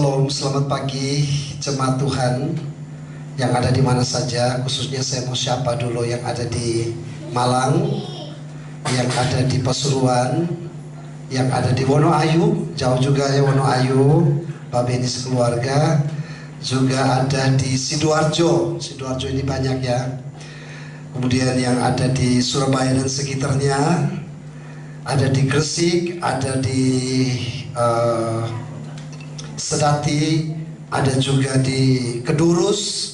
Shalom, selamat pagi jemaat Tuhan yang ada di mana saja. Khususnya saya mau siapa dulu yang ada di Malang, yang ada di Pasuruan, yang ada di Wonoayu, jauh juga ya Wonoayu, Pak Beni sekeluarga. Juga ada di Sidoarjo, Sidoarjo ini banyak ya. Kemudian yang ada di Surabaya dan sekitarnya, ada di Gresik, ada di Sedati, ada juga di Kedurus.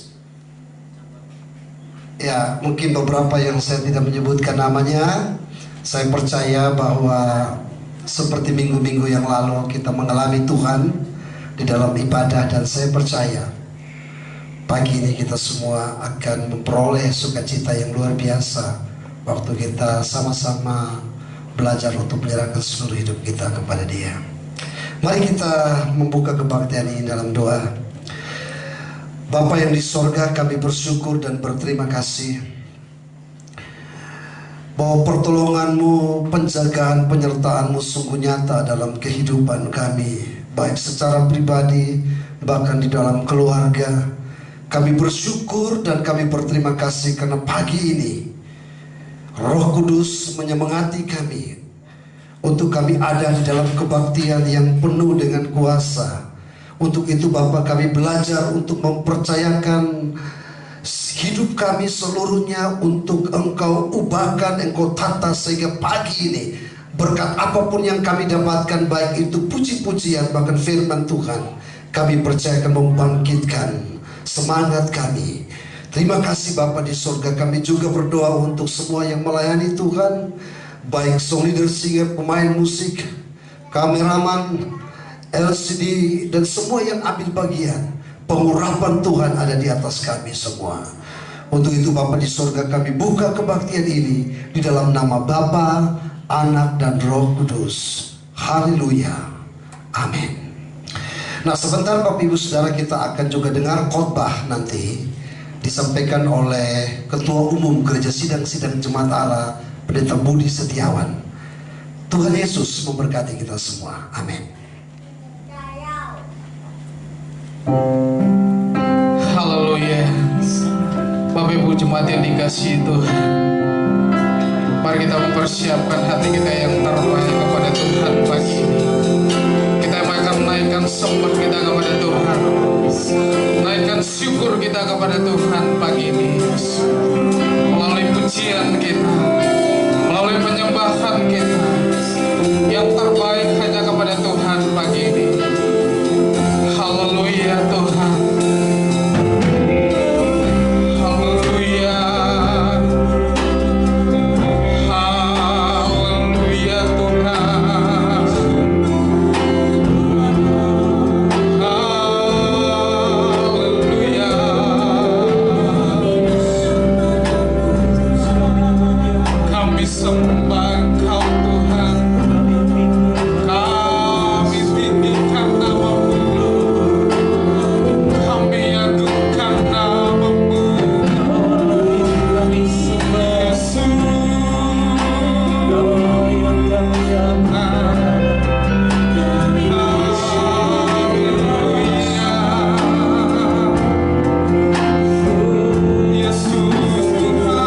Ya, mungkin beberapa yang saya tidak menyebutkan namanya. Saya percaya bahwa seperti minggu-minggu yang lalu kita mengalami Tuhan di dalam ibadah, dan saya percaya pagi ini kita semua akan memperoleh sukacita yang luar biasa waktu kita sama-sama belajar untuk menyerahkan seluruh hidup kita kepada Dia. Mari kita membuka kebaktian ini dalam doa. Bapa yang di sorga, kami bersyukur dan berterima kasih bahwa pertolongan-Mu, penjagaan, penyertaan-Mu sungguh nyata dalam kehidupan kami, baik secara pribadi, bahkan di dalam keluarga. Kami bersyukur dan kami berterima kasih karena pagi ini Roh Kudus menyemangati kami untuk kami ada di dalam kebaktian yang penuh dengan kuasa. Untuk itu Bapa, kami belajar untuk mempercayakan hidup kami seluruhnya untuk Engkau ubahkan, Engkau tata, sehingga pagi ini berkat apapun yang kami dapatkan, baik itu puji-pujian bahkan firman Tuhan, kami percaya akan membangkitkan semangat kami. Terima kasih Bapa di surga. Kami juga berdoa untuk semua yang melayani Tuhan, baik song leader, singer, pemain musik, kameraman, LCD, dan semua yang ambil bagian. Pengurapan Tuhan ada di atas kami semua. Untuk itu Bapa di surga, kami buka kebaktian ini di dalam nama Bapa, Anak, dan Roh Kudus. Haleluya. Amin. Nah, sebentar Bapak Ibu Saudara, kita akan juga dengar khotbah nanti disampaikan oleh Ketua Umum Gereja Sidang-Sidang Jemaat Allah, Pendeta Budi Setiawan. Tuhan Yesus memberkati kita semua. Amin. Haleluya. Bapak Ibu jemaat yang dikasihi Tuhan, mari kita mempersiapkan hati kita yang terbaik kepada Tuhan pagi ini. Kita akan menaikkan sembah kita kepada Tuhan, naikkan syukur kita kepada Tuhan pagi ini, melalui pujian kita, melalui penyembahan kita. Yang terbaik hanya kepada Tuhan pagi ini. Haleluya Tuhan. Haleluya. Haleluya Tuhan. Haleluya. Kami sembah Engkau Tuhan. Kami tinggikan nama-Mu. Kami agungkan nama-Mu. Yesus. Haleluya. Yesus Tuhan.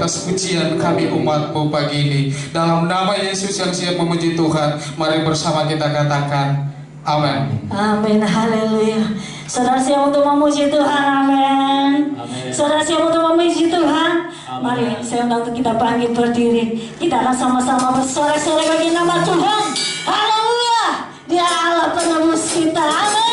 atas pujian kami umat-Mu pagi ini. Dalam nama Yesus yang siap memuji Tuhan, mari bersama kita katakan amin. Amin, haleluya. Saudara siap untuk memuji Tuhan, amin. Saudara siap untuk memuji Tuhan. Mari saya undang untuk kita bangkit berdiri. Kita akan sama-sama bersorak-sorai bagi nama Tuhan. Haleluya. Dia Allah penebus kita, amin.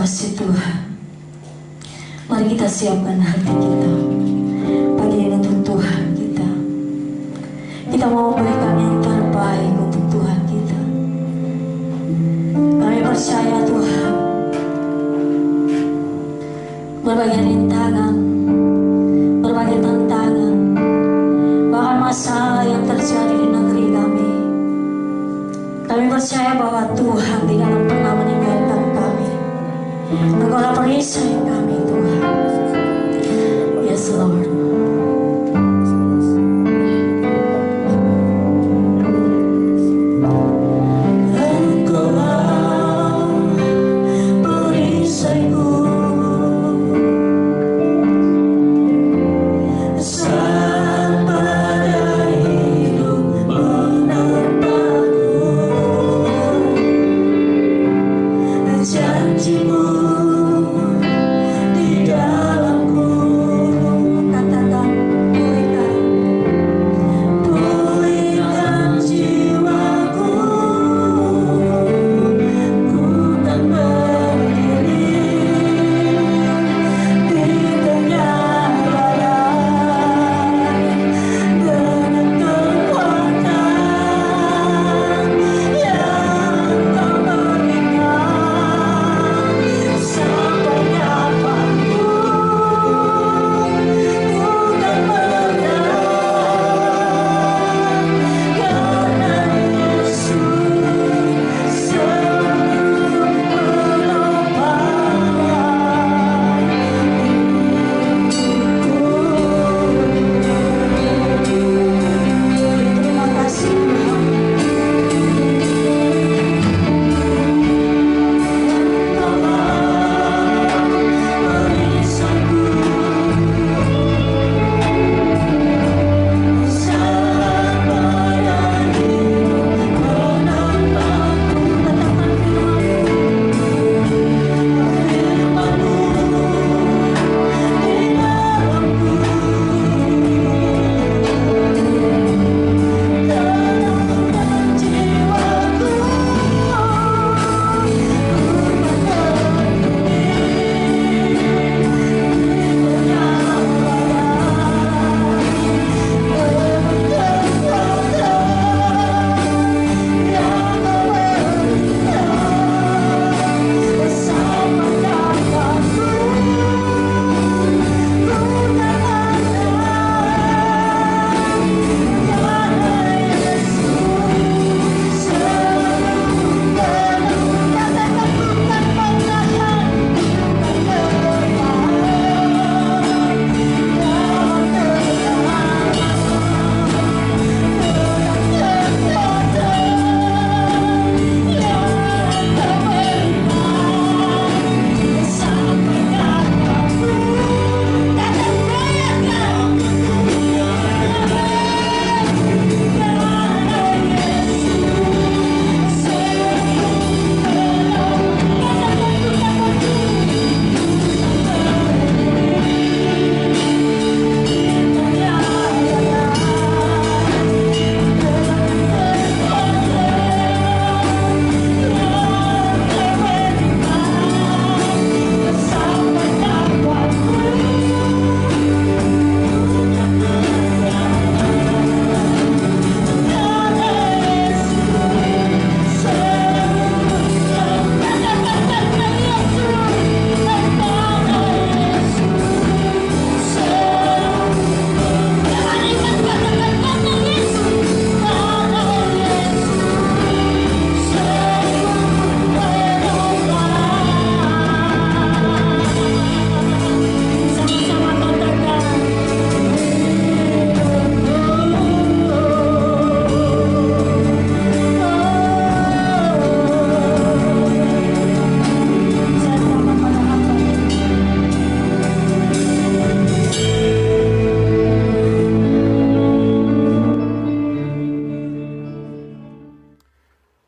kasih Tuhan. Mari kita siapkan hati kita pagi ini untuk Tuhan kita. Kita mau memberikan yang terbaik untuk Tuhan kita. Kami percaya Tuhan, berbagai rintangan, berbagai tantangan, masalah yang terjadi di negeri kami. Kami percaya bahwa Tuhan tidak pernah meninggalkan kami. Engkaulah perisai kami, Tuhan. Yes, Lord.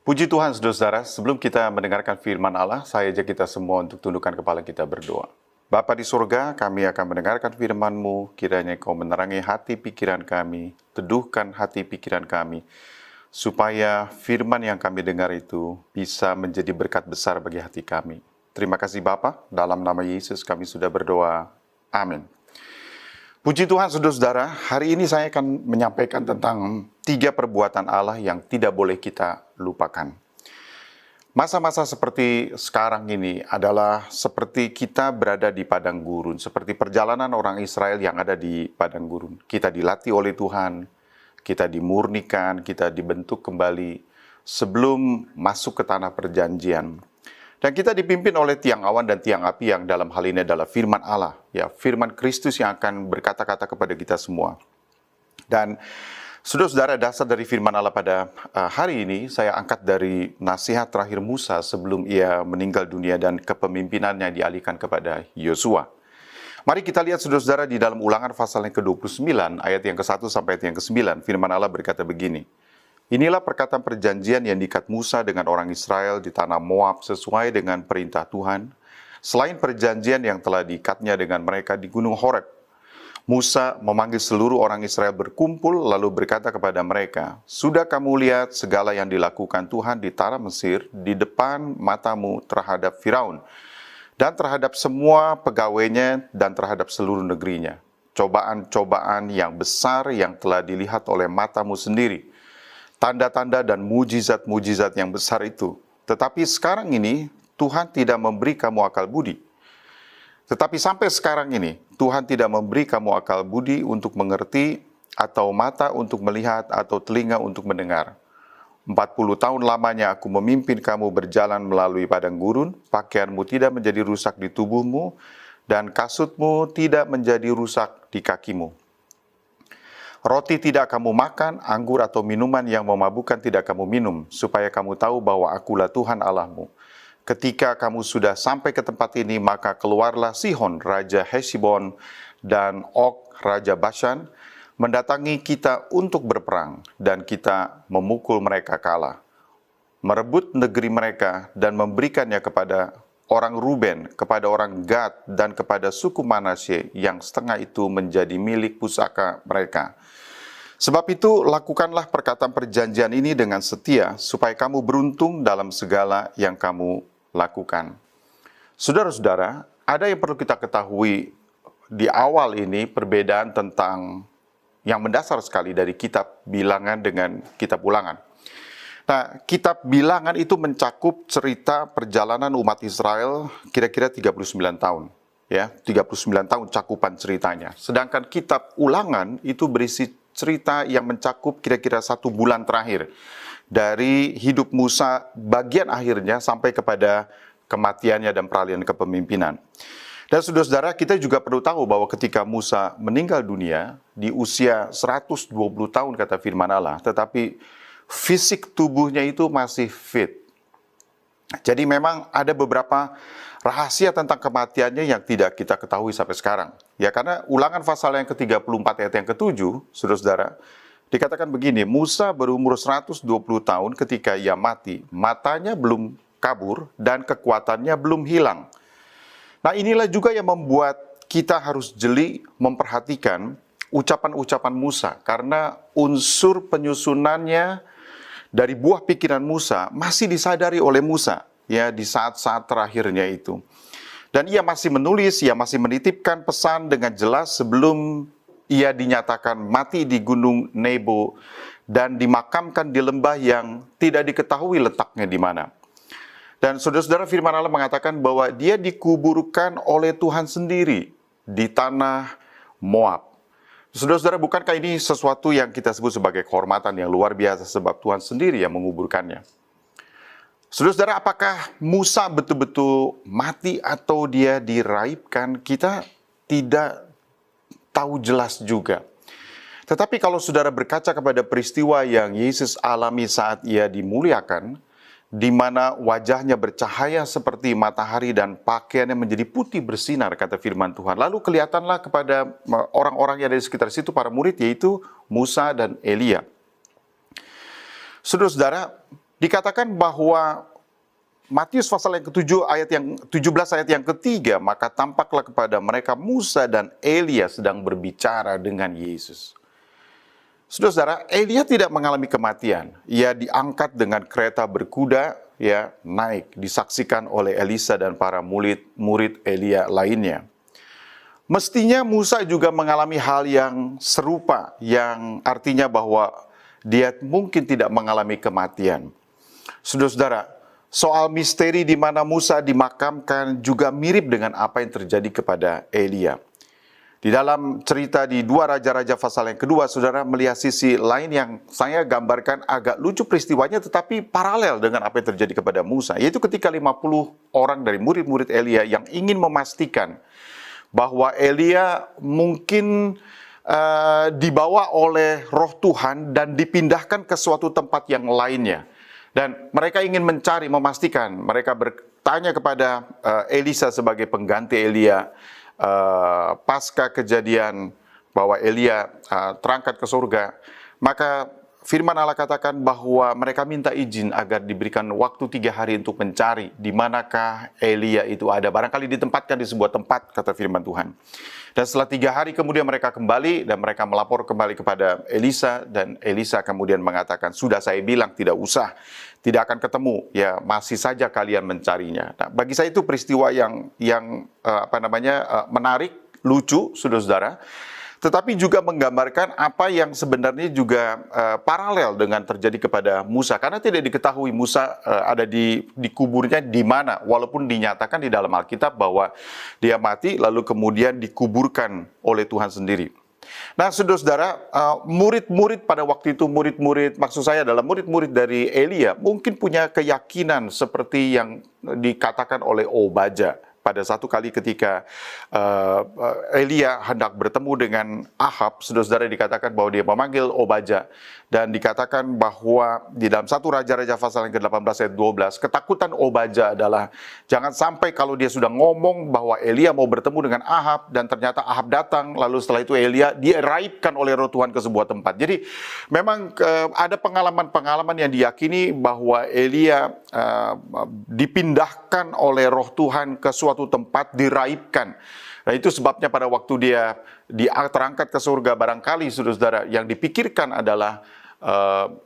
Puji Tuhan, saudara-saudara, sebelum kita mendengarkan firman Allah, saya ajak kita semua untuk tundukkan kepala kita berdoa. Bapa di surga, kami akan mendengarkan firman-Mu, kiranya Kau menerangi hati pikiran kami, teduhkan hati pikiran kami, supaya firman yang kami dengar itu bisa menjadi berkat besar bagi hati kami. Terima kasih Bapa, dalam nama Yesus kami sudah berdoa. Amin. Puji Tuhan, saudara-saudara, hari ini saya akan menyampaikan tentang 3 perbuatan Allah yang tidak boleh kita lupakan. Masa-masa seperti sekarang ini adalah seperti kita berada di padang gurun, seperti perjalanan orang Israel yang ada di padang gurun. Kita dilatih oleh Tuhan, kita dimurnikan, kita dibentuk kembali sebelum masuk ke tanah perjanjian. Dan kita dipimpin oleh tiang awan dan tiang api yang dalam hal ini adalah firman Allah, ya, firman Kristus yang akan berkata-kata kepada kita semua. Dan saudara-saudara, dasar dari firman Allah pada hari ini saya angkat dari nasihat terakhir Musa sebelum ia meninggal dunia dan kepemimpinannya dialihkan kepada Yosua. Mari kita lihat saudara-saudara di dalam Ulangan pasal yang ke-29 ayat yang ke-1 sampai ayat yang ke-9. Firman Allah berkata begini. Inilah perkataan perjanjian yang diikat Musa dengan orang Israel di tanah Moab sesuai dengan perintah Tuhan, selain perjanjian yang telah diikatnya dengan mereka di Gunung Horeb. Musa memanggil seluruh orang Israel berkumpul lalu berkata kepada mereka, "Sudah kamu lihat segala yang dilakukan Tuhan di tanah Mesir di depan matamu terhadap Firaun dan terhadap semua pegawainya dan terhadap seluruh negerinya. Cobaan-cobaan yang besar yang telah dilihat oleh matamu sendiri, tanda-tanda dan mujizat-mujizat yang besar itu. Tetapi sekarang ini Tuhan tidak memberi kamu akal budi. Tetapi sampai sekarang ini, Tuhan tidak memberi kamu akal budi untuk mengerti, atau mata untuk melihat, atau telinga untuk mendengar. 40 tahun lamanya aku memimpin kamu berjalan melalui padang gurun, pakaianmu tidak menjadi rusak di tubuhmu, dan kasutmu tidak menjadi rusak di kakimu. Roti tidak kamu makan, anggur atau minuman yang memabukkan tidak kamu minum, supaya kamu tahu bahwa akulah Tuhan Allahmu. Ketika kamu sudah sampai ke tempat ini, maka keluarlah Sihon, Raja Hesibon, dan Og, Raja Bashan, mendatangi kita untuk berperang, dan kita memukul mereka kalah, merebut negeri mereka, dan memberikannya kepada orang Ruben, kepada orang Gad, dan kepada suku Manasye, yang setengah itu menjadi milik pusaka mereka. Sebab itu, lakukanlah perkataan perjanjian ini dengan setia, supaya kamu beruntung dalam segala yang kamu lakukan." Saudara-saudara, ada yang perlu kita ketahui di awal ini, perbedaan tentang yang mendasar sekali dari kitab Bilangan dengan kitab Ulangan. Nah, kitab Bilangan itu mencakup cerita perjalanan umat Israel kira-kira 39 tahun. Ya, 39 tahun cakupan ceritanya. Sedangkan kitab Ulangan itu berisi cerita yang mencakup kira-kira 1 bulan terakhir. Dari hidup Musa bagian akhirnya sampai kepada kematiannya dan peralihan kepemimpinan. Dan saudara-saudara, kita juga perlu tahu bahwa ketika Musa meninggal dunia di usia 120 tahun kata firman Allah, tetapi fisik tubuhnya itu masih fit. Jadi memang ada beberapa rahasia tentang kematiannya yang tidak kita ketahui sampai sekarang. Ya, karena Ulangan pasal yang ke-34 ayat yang ke-7, saudara-saudara, dikatakan begini, Musa berumur 120 tahun ketika ia mati, matanya belum kabur dan kekuatannya belum hilang. Nah, inilah juga yang membuat kita harus jeli memperhatikan ucapan-ucapan Musa, karena unsur penyusunannya dari buah pikiran Musa masih disadari oleh Musa, ya, di saat-saat terakhirnya itu. Dan ia masih menulis, ia masih menitipkan pesan dengan jelas sebelum ia dinyatakan mati di Gunung Nebo dan dimakamkan di lembah yang tidak diketahui letaknya di mana. Dan saudara-saudara, firman Allah mengatakan bahwa dia dikuburkan oleh Tuhan sendiri di tanah Moab. Saudara-saudara, bukankah ini sesuatu yang kita sebut sebagai kehormatan yang luar biasa sebab Tuhan sendiri yang menguburkannya? Saudara-saudara, apakah Musa betul-betul mati atau dia diraibkan? Kita tidak tahu jelas juga. Tetapi kalau saudara berkaca kepada peristiwa yang Yesus alami saat ia dimuliakan, di mana wajahnya bercahaya seperti matahari dan pakaiannya menjadi putih bersinar, kata firman Tuhan. Lalu kelihatanlah kepada orang-orang yang ada di sekitar situ, para murid, yaitu Musa dan Elia. Saudara-saudara, dikatakan bahwa Matius pasal yang ke-7 ayat yang 17 ayat yang ke-3, maka tampaklah kepada mereka Musa dan Elia sedang berbicara dengan Yesus. Saudara-saudara, Elia tidak mengalami kematian. Ia diangkat dengan kereta berkuda, ya, naik, disaksikan oleh Elisa dan para murid Elia lainnya. Mestinya Musa juga mengalami hal yang serupa, yang artinya bahwa dia mungkin tidak mengalami kematian. Saudara-saudara, soal misteri di mana Musa dimakamkan juga mirip dengan apa yang terjadi kepada Elia. Di dalam cerita di 2 Raja-Raja pasal yang kedua, saudara melihat sisi lain yang saya gambarkan agak lucu peristiwanya, tetapi paralel dengan apa yang terjadi kepada Musa, yaitu ketika 50 orang dari murid-murid Elia yang ingin memastikan bahwa Elia mungkin dibawa oleh roh Tuhan dan dipindahkan ke suatu tempat yang lainnya. Dan mereka ingin mencari, memastikan. Mereka bertanya kepada Elisa sebagai pengganti Elia, pasca kejadian bahwa Elia terangkat ke surga. Maka firman Allah katakan bahwa mereka minta izin agar diberikan waktu 3 hari untuk mencari di manakah Elia itu ada. Barangkali ditempatkan di sebuah tempat, kata firman Tuhan. Dan setelah 3 hari kemudian mereka kembali dan mereka melapor kembali kepada Elisa, dan Elisa kemudian mengatakan, sudah saya bilang tidak usah, tidak akan ketemu, ya masih saja kalian mencarinya. Nah, bagi saya itu peristiwa yang menarik, lucu, saudara-saudara, tetapi juga menggambarkan apa yang sebenarnya juga paralel dengan terjadi kepada Musa, karena tidak diketahui Musa ada di kuburnya di mana, walaupun dinyatakan di dalam Alkitab bahwa dia mati lalu kemudian dikuburkan oleh Tuhan sendiri. Nah, saudara-saudara, murid-murid pada waktu itu, maksud saya adalah murid-murid dari Elia, mungkin punya keyakinan seperti yang dikatakan oleh Obadya. Pada satu kali ketika Elia hendak bertemu dengan Ahab, saudara-saudara, dikatakan bahwa dia memanggil Obadya. Dan dikatakan bahwa di dalam 1 Raja-Raja pasal yang ke-18 ayat 12, ketakutan Obadya adalah jangan sampai kalau dia sudah ngomong bahwa Elia mau bertemu dengan Ahab, dan ternyata Ahab datang, lalu setelah itu Elia diraibkan oleh roh Tuhan ke sebuah tempat. Jadi memang ada pengalaman-pengalaman yang diyakini bahwa Elia dipindahkan oleh roh Tuhan ke suatu tempat, diraibkan. Nah, itu sebabnya pada waktu dia terangkat ke surga, barangkali saudara-saudara yang dipikirkan adalah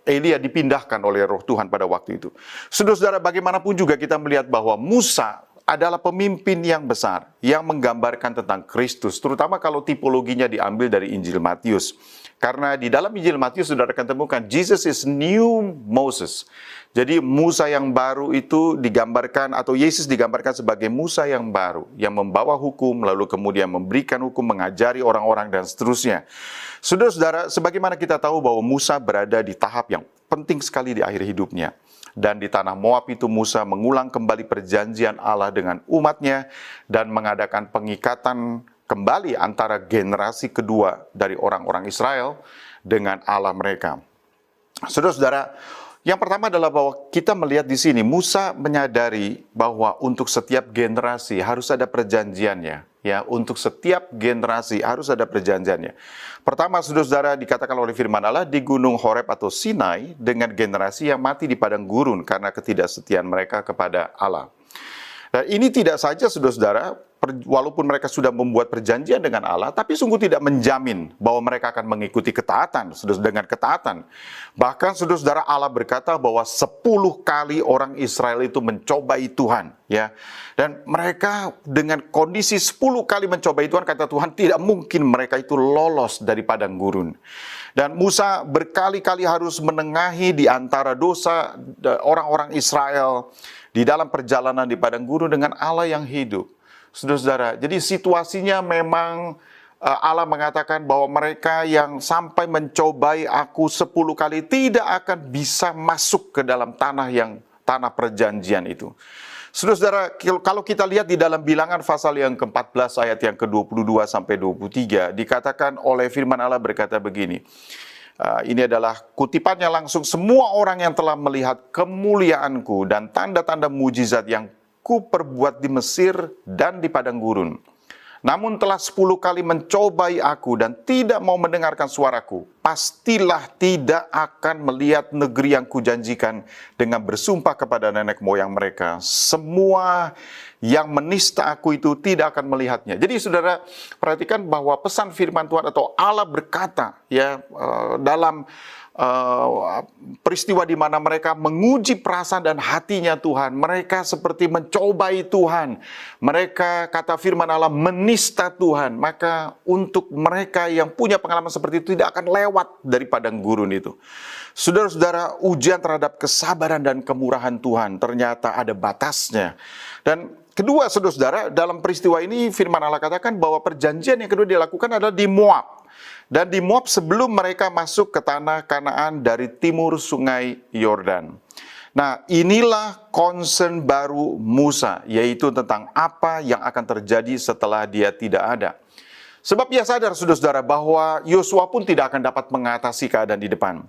Elia dipindahkan oleh roh Tuhan pada waktu itu. Saudara-saudara, bagaimanapun juga kita melihat bahwa Musa adalah pemimpin yang besar yang menggambarkan tentang Kristus, terutama kalau tipologinya diambil dari Injil Matius. Karena di dalam Injil Matius saudara akan temukan Jesus is new Moses. Jadi Musa yang baru itu digambarkan, atau Yesus digambarkan sebagai Musa yang baru, yang membawa hukum, lalu kemudian memberikan hukum, mengajari orang-orang, dan seterusnya. Saudara-saudara, sebagaimana kita tahu bahwa Musa berada di tahap yang penting sekali di akhir hidupnya. Dan di tanah Moab itu Musa mengulang kembali perjanjian Allah dengan umatnya, dan mengadakan pengikatan kembali antara generasi kedua dari orang-orang Israel dengan Allah mereka. Saudara-saudara, yang pertama adalah bahwa kita melihat di sini Musa menyadari bahwa untuk setiap generasi harus ada perjanjiannya, ya, untuk setiap generasi harus ada perjanjiannya. Pertama, saudara-saudara, dikatakan oleh firman Allah di Gunung Horeb atau Sinai dengan generasi yang mati di padang gurun karena ketidaksetiaan mereka kepada Allah. Dan ini tidak saja, saudara-saudara, walaupun mereka sudah membuat perjanjian dengan Allah, tapi sungguh tidak menjamin bahwa mereka akan mengikuti ketaatan, dengan ketaatan. Bahkan, saudara-saudara, Allah berkata bahwa 10 kali orang Israel itu mencobai Tuhan, ya. Dan mereka dengan kondisi 10 kali mencobai Tuhan, kata Tuhan, tidak mungkin mereka itu lolos dari padang gurun. Dan Musa berkali-kali harus menengahi di antara dosa orang-orang Israel di dalam perjalanan di padang gurun dengan Allah yang hidup. Saudara-saudara, jadi situasinya memang Allah mengatakan bahwa mereka yang sampai mencobai aku 10 kali tidak akan bisa masuk ke dalam tanah perjanjian itu. Saudara-saudara, kalau kita lihat di dalam Bilangan pasal yang ke-14 ayat yang ke-22 sampai 23, dikatakan oleh firman Allah berkata begini. Ini adalah kutipannya langsung, semua orang yang telah melihat kemuliaanku dan tanda-tanda mujizat yang ku perbuat di Mesir dan di padang gurun, namun telah 10 kali mencobai aku dan tidak mau mendengarkan suaraku, pastilah tidak akan melihat negeri yang kujanjikan dengan bersumpah kepada nenek moyang mereka. Semua yang menista aku itu tidak akan melihatnya. Jadi saudara, perhatikan bahwa pesan firman Tuhan atau Allah berkata, ya, dalam peristiwa di mana mereka menguji perasaan dan hatinya Tuhan, mereka seperti mencobai Tuhan, mereka, kata firman Allah, menista Tuhan. Maka untuk mereka yang punya pengalaman seperti itu tidak akan lewat dari padang gurun itu. Saudara-saudara, ujian terhadap kesabaran dan kemurahan Tuhan ternyata ada batasnya. Dan kedua, saudara-saudara, dalam peristiwa ini firman Allah katakan bahwa perjanjian yang kedua dilakukan adalah di Moab. Dan di Moab sebelum mereka masuk ke tanah Kanaan dari timur sungai Yordan. Nah, inilah concern baru Musa, yaitu tentang apa yang akan terjadi setelah dia tidak ada. Sebab ia sadar, saudara-saudara, bahwa Yosua pun tidak akan dapat mengatasi keadaan di depan.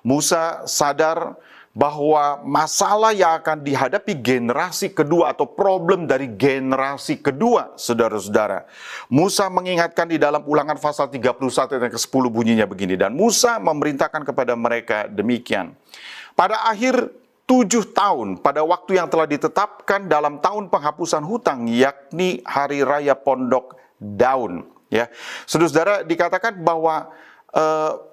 Musa sadar bahwa masalah yang akan dihadapi generasi kedua atau problem dari generasi kedua, saudara-saudara. Musa mengingatkan di dalam Ulangan pasal 31 ayat ke-10 bunyinya begini, dan Musa memerintahkan kepada mereka demikian. Pada akhir 7 tahun, pada waktu yang telah ditetapkan dalam tahun penghapusan hutang, yakni Hari Raya Pondok Daun. Ya, saudara-saudara, dikatakan bahwa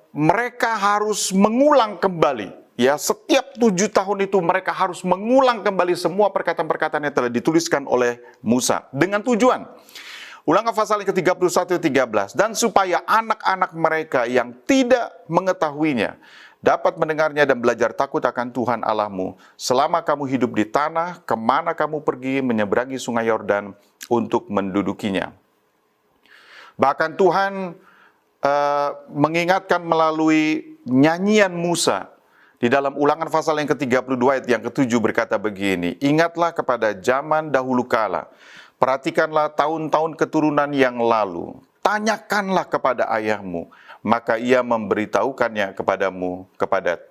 mereka harus mengulang kembali. Ya, setiap 7 tahun itu mereka harus mengulang kembali semua perkataan-perkataan yang telah dituliskan oleh Musa. Dengan tujuan, Ulangan pasal yang ke-31 13, dan supaya anak-anak mereka yang tidak mengetahuinya dapat mendengarnya dan belajar takut akan Tuhan Allahmu selama kamu hidup di tanah kemana kamu pergi menyeberangi sungai Yordan untuk mendudukinya. Bahkan Tuhan mengingatkan melalui nyanyian Musa di dalam Ulangan pasal yang ke-32 ayat yang ke-7 berkata begini, ingatlah kepada zaman dahulu kala, perhatikanlah tahun-tahun keturunan yang lalu, tanyakanlah kepada ayahmu, maka ia memberitahukannya kepadamu, kepada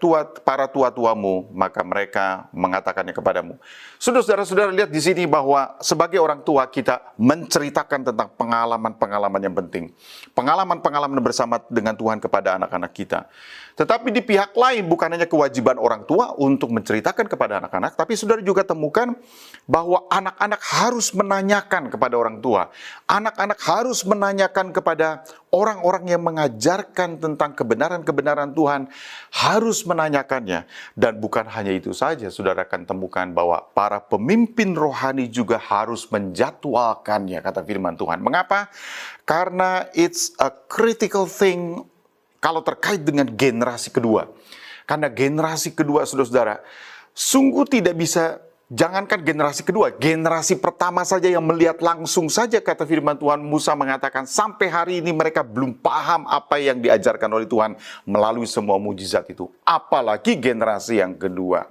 para tua-tuamu, maka mereka mengatakannya kepadamu. Saudara-saudara lihat di sini bahwa sebagai orang tua kita menceritakan tentang pengalaman-pengalaman yang penting. Pengalaman-pengalaman bersama dengan Tuhan kepada anak-anak kita. Tetapi di pihak lain bukan hanya kewajiban orang tua untuk menceritakan kepada anak-anak, tapi saudara juga temukan bahwa anak-anak harus menanyakan kepada orang tua. Anak-anak harus menanyakan kepada orang-orang yang mengajarkan tentang kebenaran-kebenaran Tuhan, harus menanyakannya. Dan bukan hanya itu saja, saudara akan temukan bahwa para pemimpin rohani juga harus menjadwalkannya, kata firman Tuhan. Mengapa? Karena it's a critical thing kalau terkait dengan generasi kedua. Karena generasi kedua, saudara-saudara, sungguh tidak bisa, jangankan generasi kedua, generasi pertama saja yang melihat langsung saja, kata firman Tuhan, Musa mengatakan, sampai hari ini mereka belum paham apa yang diajarkan oleh Tuhan melalui semua mujizat itu. Apalagi generasi yang kedua.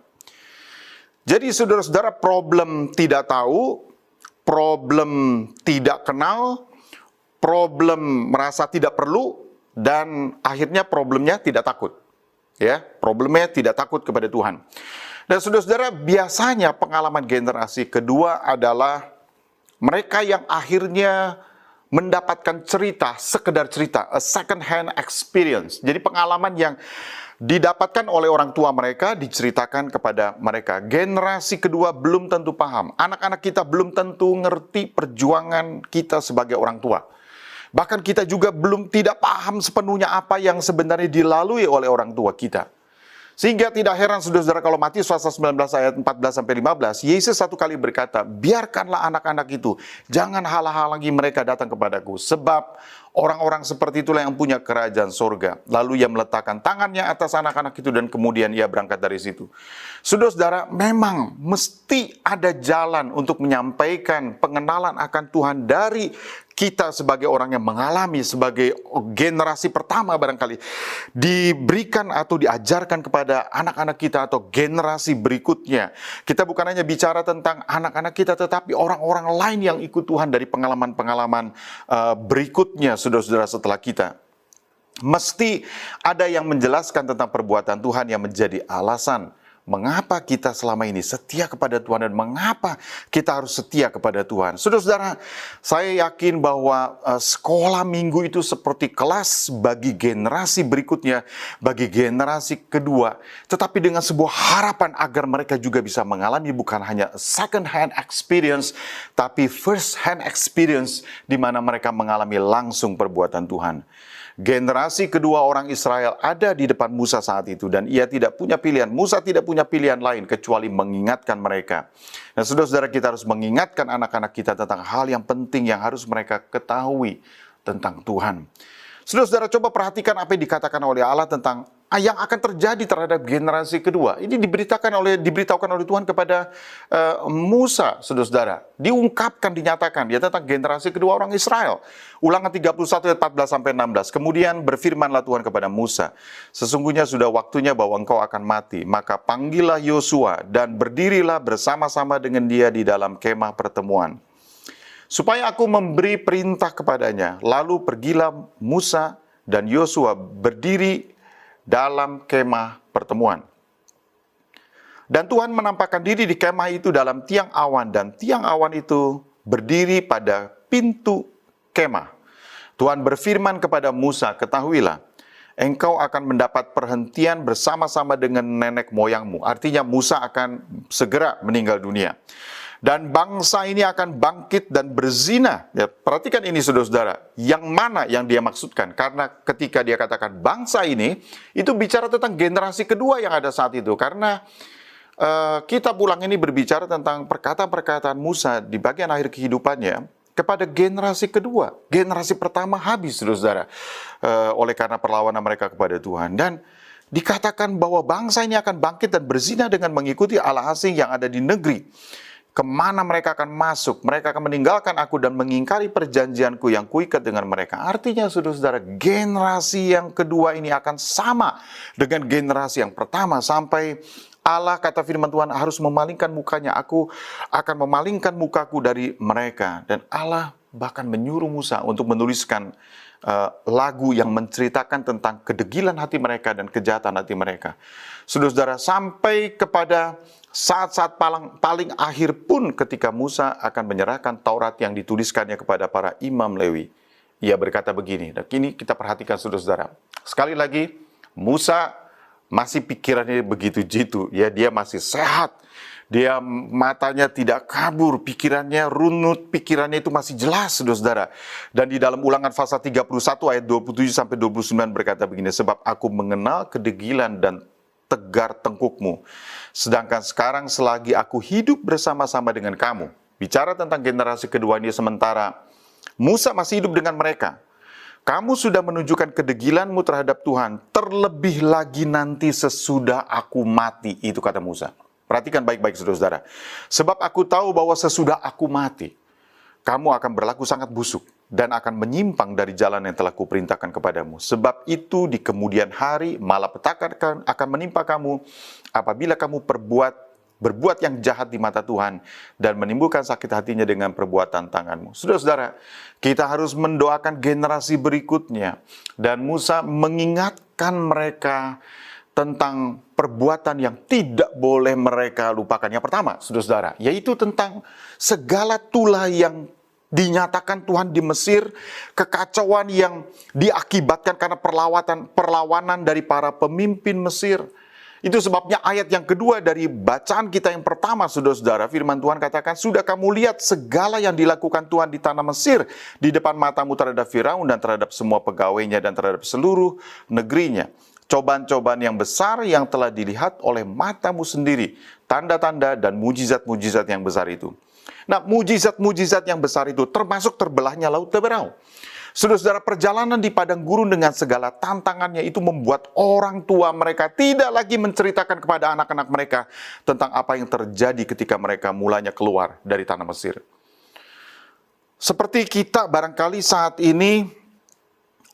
Jadi saudara-saudara, problem tidak tahu, problem tidak kenal, problem merasa tidak perlu, dan akhirnya problemnya tidak takut. Ya, problemnya tidak takut kepada Tuhan. Dan saudara-saudara, biasanya pengalaman generasi kedua adalah mereka yang akhirnya mendapatkan cerita, sekedar cerita, a second hand experience. Jadi pengalaman yang didapatkan oleh orang tua mereka, diceritakan kepada mereka. Generasi kedua belum tentu paham. Anak-anak kita belum tentu ngerti perjuangan kita sebagai orang tua. Bahkan kita juga tidak paham sepenuhnya apa yang sebenarnya dilalui oleh orang tua kita. Sehingga tidak heran saudara-saudara kalau Matius pasal 19 ayat 14-15, Yesus satu kali berkata, biarkanlah anak-anak itu, jangan halang-halangi mereka datang kepadaku. Sebab orang-orang seperti itulah yang punya kerajaan sorga. Lalu ia meletakkan tangannya atas anak-anak itu dan kemudian ia berangkat dari situ. Saudara-saudara, memang mesti ada jalan untuk menyampaikan pengenalan akan Tuhan dari kita sebagai orang yang mengalami, sebagai generasi pertama barangkali, diberikan atau diajarkan kepada anak-anak kita atau generasi berikutnya. Kita bukan hanya bicara tentang anak-anak kita, tetapi orang-orang lain yang ikut Tuhan dari pengalaman-pengalaman berikutnya, saudara-saudara, setelah kita. Mesti ada yang menjelaskan tentang perbuatan Tuhan yang menjadi alasan mengapa kita selama ini setia kepada Tuhan dan mengapa kita harus setia kepada Tuhan. Saudara-saudara, saya yakin bahwa sekolah minggu itu seperti kelas bagi generasi berikutnya, bagi generasi kedua, tetapi dengan sebuah harapan agar mereka juga bisa mengalami bukan hanya second hand experience, tapi first hand experience di mana mereka mengalami langsung perbuatan Tuhan. Generasi kedua orang Israel ada di depan Musa saat itu dan ia tidak punya pilihan. Musa tidak punya pilihan lain kecuali mengingatkan mereka. Dan saudara-saudara, kita harus mengingatkan anak-anak kita tentang hal yang penting yang harus mereka ketahui tentang Tuhan. Saudara-saudara, coba perhatikan apa yang dikatakan oleh Allah tentang yang akan terjadi terhadap generasi kedua. Ini diberitahukan oleh Tuhan kepada Musa, saudara-saudara. Diungkapkan, dinyatakan dia tentang generasi kedua orang Israel. Ulangan 31 ayat 14 sampai 16. Kemudian berfirmanlah Tuhan kepada Musa, sesungguhnya sudah waktunya bahwa engkau akan mati, maka panggillah Yosua dan berdirilah bersama-sama dengan dia di dalam kemah pertemuan, supaya aku memberi perintah kepadanya. Lalu pergilah Musa dan Yosua berdiri dalam kemah pertemuan. Dan Tuhan menampakkan diri di kemah itu dalam tiang awan, dan tiang awan itu berdiri pada pintu kemah. Tuhan berfirman kepada Musa, ketahuilah, engkau akan mendapat perhentian bersama-sama dengan nenek moyangmu. Artinya Musa akan segera meninggal dunia. Dan bangsa ini akan bangkit dan berzina. Ya, perhatikan ini saudara-saudara, yang mana yang dia maksudkan? Karena ketika dia katakan bangsa ini, itu bicara tentang generasi kedua yang ada saat itu. Karena kitab Ulang ini berbicara tentang perkataan-perkataan Musa di bagian akhir kehidupannya kepada generasi kedua. Generasi pertama habis, saudara-saudara, oleh karena perlawanan mereka kepada Tuhan. Dan dikatakan bahwa bangsa ini akan bangkit dan berzina dengan mengikuti allah asing yang ada di negeri. Kemana mereka akan masuk, mereka akan meninggalkan aku dan mengingkari perjanjianku yang kuikat dengan mereka. Artinya, saudara-saudara, generasi yang kedua ini akan sama dengan generasi yang pertama. Sampai Allah, kata firman Tuhan, harus memalingkan mukanya. Aku akan memalingkan mukaku dari mereka. Dan Allah bahkan menyuruh Musa untuk menuliskan lagu yang menceritakan tentang kedegilan hati mereka dan kejahatan hati mereka. Saudara-saudara, sampai kepada saat-saat paling akhir pun ketika Musa akan menyerahkan Taurat yang dituliskannya kepada para imam Lewi. Ia berkata begini, dan kini kita perhatikan saudara-saudara. Sekali lagi, Musa masih pikirannya begitu jitu, ya, dia masih sehat. Dia matanya tidak kabur, pikirannya runut, pikirannya itu masih jelas, saudara-saudara. Dan di dalam Ulangan pasal 31 ayat 27 sampai 29 berkata begini, sebab aku mengenal kedegilan dan tegar tengkukmu. Sedangkan sekarang selagi aku hidup bersama-sama dengan kamu. Bicara tentang generasi kedua ini, sementara Musa masih hidup dengan mereka. Kamu sudah menunjukkan kedegilanmu terhadap Tuhan. Terlebih lagi nanti sesudah aku mati. Itu kata Musa. Perhatikan baik-baik saudara-saudara. Sebab aku tahu bahwa sesudah aku mati, kamu akan berlaku sangat busuk dan akan menyimpang dari jalan yang telah kuperintahkan kepadamu. Sebab itu di kemudian hari malapetaka akan menimpa kamu apabila kamu berbuat yang jahat di mata Tuhan dan menimbulkan sakit hatinya dengan perbuatan tanganmu. Saudara-saudara, kita harus mendoakan generasi berikutnya. Dan Musa mengingatkan mereka tentang perbuatan yang tidak boleh mereka lupakan. Yang pertama, saudara-saudara, yaitu tentang segala tulah yang dinyatakan Tuhan di Mesir, kekacauan yang diakibatkan karena perlawanan dari para pemimpin Mesir. Itu sebabnya ayat yang kedua dari bacaan kita yang pertama, saudara-saudara, firman Tuhan katakan, sudah kamu lihat segala yang dilakukan Tuhan di tanah Mesir, di depan matamu terhadap Firaun dan terhadap semua pegawainya dan terhadap seluruh negerinya. Cobaan-cobaan yang besar yang telah dilihat oleh matamu sendiri, tanda-tanda dan mujizat-mujizat yang besar itu. Nah, mujizat-mujizat yang besar itu termasuk terbelahnya Laut Teberau. Saudara-saudara, perjalanan di padang gurun dengan segala tantangannya itu membuat orang tua mereka tidak lagi menceritakan kepada anak-anak mereka tentang apa yang terjadi ketika mereka mulanya keluar dari tanah Mesir. Seperti kita barangkali saat ini,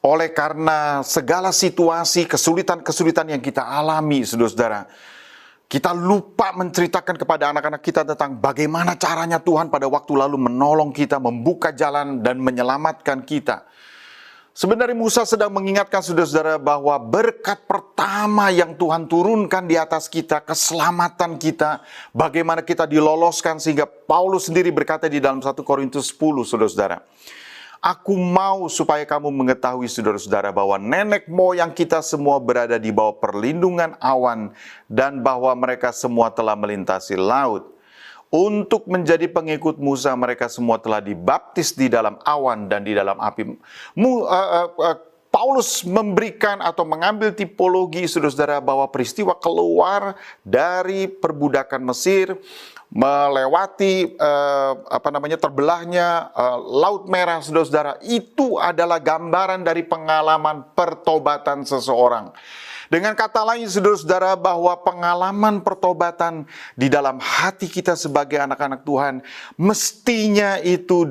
oleh karena segala situasi, kesulitan-kesulitan yang kita alami, saudara-saudara, kita lupa menceritakan kepada anak-anak kita tentang bagaimana caranya Tuhan pada waktu lalu menolong kita, membuka jalan dan menyelamatkan kita. Sebenarnya Musa sedang mengingatkan saudara-saudara bahwa berkat pertama yang Tuhan turunkan di atas kita, keselamatan kita, bagaimana kita diloloskan sehingga Paulus sendiri berkata di dalam 1 Korintus 10, saudara-saudara, aku mau supaya kamu mengetahui saudara-saudara bahwa nenek moyang kita semua berada di bawah perlindungan awan dan bahwa mereka semua telah melintasi laut. Untuk menjadi pengikut Musa mereka semua telah dibaptis di dalam awan dan di dalam api. Paulus memberikan atau mengambil tipologi saudara-saudara bahwa peristiwa keluar dari perbudakan Mesir, melewati terbelahnya Laut Merah, saudara-saudara, itu adalah gambaran dari pengalaman pertobatan seseorang. Dengan kata lain, saudara-saudara, bahwa pengalaman pertobatan di dalam hati kita sebagai anak-anak Tuhan mestinya itu